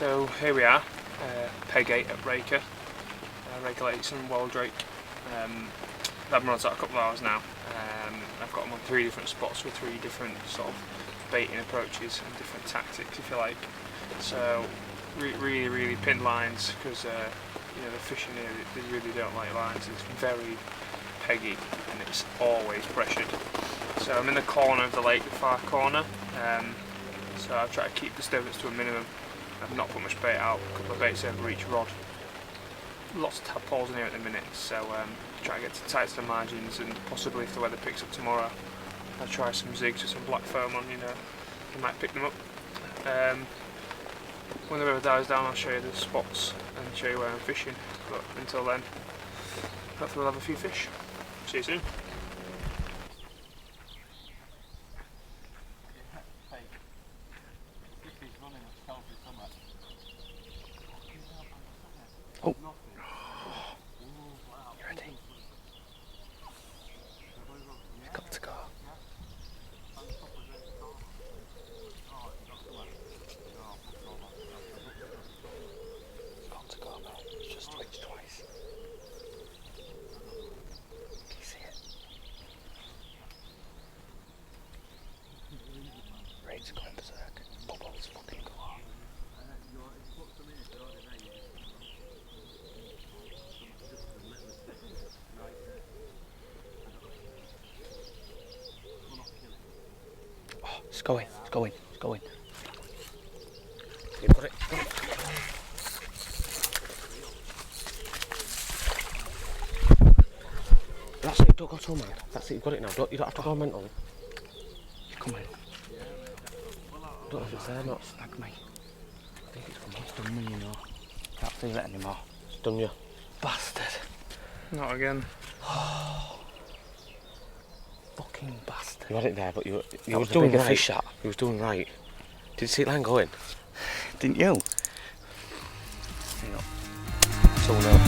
So here we are, peg 8 at Raker Lakes and Waldrake. I've been on that a couple of hours now. I've got them on 3 different spots with 3 different sort of baiting approaches and different tactics, if you like. So really pinned lines, because you know, the fishing here, they really don't like lines. It's very peggy and it's always pressured. So I'm in the corner of the lake, the far corner. So I've tried to keep disturbance to a minimum. I've not put much bait out, a couple of baits over each rod. Lots of tadpoles in here at the minute, so try to get to tight to the margins, and possibly if the weather picks up tomorrow, I'll try some zigs with some black foam on, you know, you might pick them up. When the river dies down, I'll show you the spots and show you where I'm fishing, but until then, hopefully we'll have a few fish. See you soon. Oh. You ready? You've got to go. Got to go, mate. It's just twitched twice. Can you see it? Rate's going berserk. Bubbles fucking go on. Oh, it's going. You've got it. That's it, don't go so mad. That's it, you've got it now. You don't have to go mental. Come on. Don't know if it's there or not. Stag, mate. I think it's come on. It's done me, you know. Can't feel it anymore. It's done you. Bastard. Not again. Fucking bastard. You had it there, but you I was were doing doing a right. fish shot. You was doing right. Did you see that line going? Didn't you? So no.